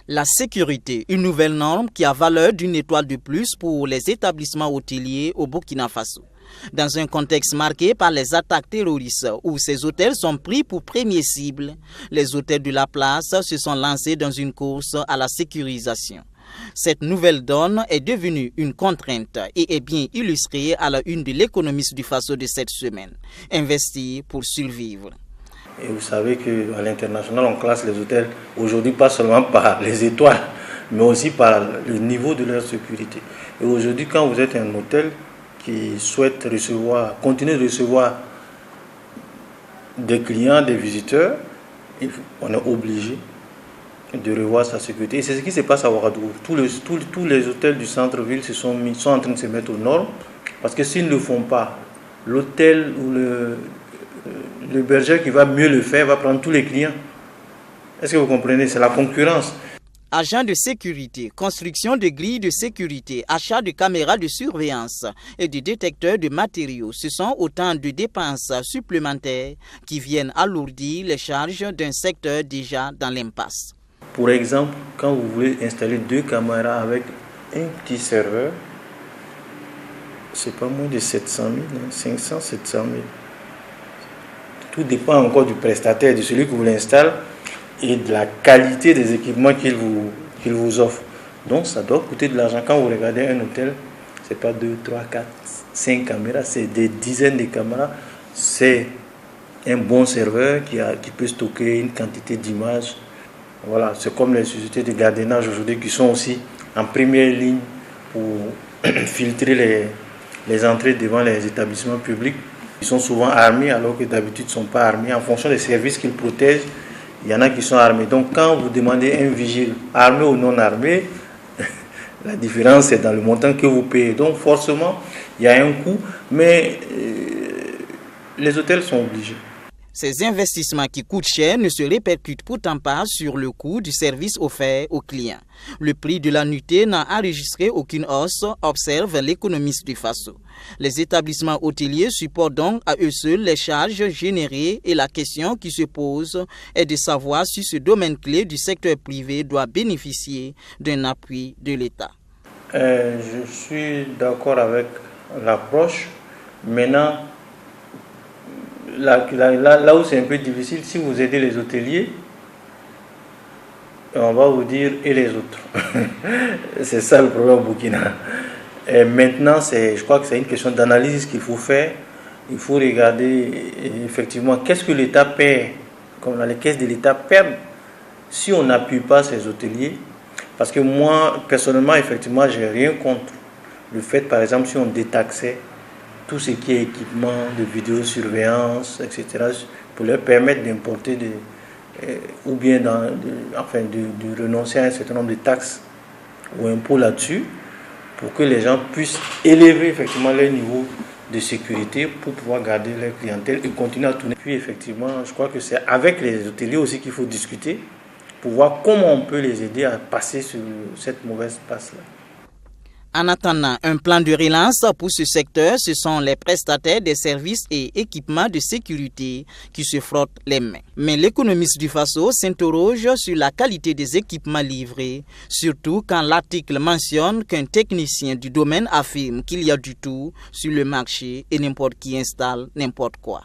La sécurité, une nouvelle norme qui a valeur d'une étoile de plus pour les établissements hôteliers au Burkina Faso. Dans un contexte marqué par les attaques terroristes où ces hôtels sont pris pour première cible, les hôtels de la place se sont lancés dans une course à la sécurisation. Cette nouvelle donne est devenue une contrainte et est bien illustrée à la une de l'économiste du Faso de cette semaine. Investir pour survivre. Et vous savez qu'à l'international, on classe les hôtels aujourd'hui pas seulement par les étoiles, mais aussi par le niveau de leur sécurité. Et aujourd'hui, quand vous êtes un hôtel qui souhaite continuer de recevoir des clients, des visiteurs, on est obligé de revoir sa sécurité. Et c'est ce qui se passe à Ouagadougou. Tous les hôtels du centre-ville sont en train de se mettre aux normes, parce que s'ils ne le font pas, l'hôtel ou le berger qui va mieux le faire va prendre tous les clients. Est-ce que vous comprenez? C'est la concurrence. Agents de sécurité, construction de grilles de sécurité, achat de caméras de surveillance et de détecteurs de matériaux, ce sont autant de dépenses supplémentaires qui viennent alourdir les charges d'un secteur déjà dans l'impasse. Pour exemple, quand vous voulez installer 2 caméras avec un petit serveur, c'est pas moins de 700 000, 500, 700 000. Tout dépend encore du prestataire, de celui qui vous l'installe et de la qualité des équipements qu'il vous offre. Donc ça doit coûter de l'argent. Quand vous regardez un hôtel, c'est pas 2, 3, 4, 5 caméras, c'est des dizaines de caméras. C'est un bon serveur qui peut stocker une quantité d'images. Voilà, c'est comme les sociétés de gardiennage aujourd'hui qui sont aussi en première ligne pour filtrer les entrées devant les établissements publics. Ils sont souvent armés alors que d'habitude ils ne sont pas armés. En fonction des services qu'ils protègent, il y en a qui sont armés. Donc quand vous demandez un vigile armé ou non armé, la différence est dans le montant que vous payez. Donc forcément, il y a un coût, mais les hôtels sont obligés. Ces investissements qui coûtent cher ne se répercutent pourtant pas sur le coût du service offert aux clients. Le prix de la nuitée n'a enregistré aucune hausse, observe l'économiste du Faso. Les établissements hôteliers supportent donc à eux seuls les charges générées et la question qui se pose est de savoir si ce domaine clé du secteur privé doit bénéficier d'un appui de l'État. Je suis d'accord avec l'approche. Maintenant, là où c'est un peu difficile, si vous aidez les hôteliers, on va vous dire et les autres. C'est ça le problème au Burkina. Et maintenant, je crois que c'est une question d'analyse qu'il faut faire. Il faut regarder effectivement qu'est-ce que l'État perd, comme les caisses de l'État perdent si on n'appuie pas ces hôteliers. Parce que moi, personnellement, effectivement, je n'ai rien contre le fait, par exemple, si on détaxait tout ce qui est équipement de vidéosurveillance, etc., pour leur permettre d'importer ou bien de renoncer à un certain nombre de taxes ou impôts là-dessus, pour que les gens puissent élever effectivement leur niveau de sécurité pour pouvoir garder leur clientèle et continuer à tourner. Puis effectivement, je crois que c'est avec les hôteliers aussi qu'il faut discuter pour voir comment on peut les aider à passer sur cette mauvaise passe-là. En attendant un plan de relance pour ce secteur, ce sont les prestataires des services et équipements de sécurité qui se frottent les mains. Mais l'économiste du Faso s'interroge sur la qualité des équipements livrés, surtout quand l'article mentionne qu'un technicien du domaine affirme qu'il y a du tout sur le marché et n'importe qui installe n'importe quoi.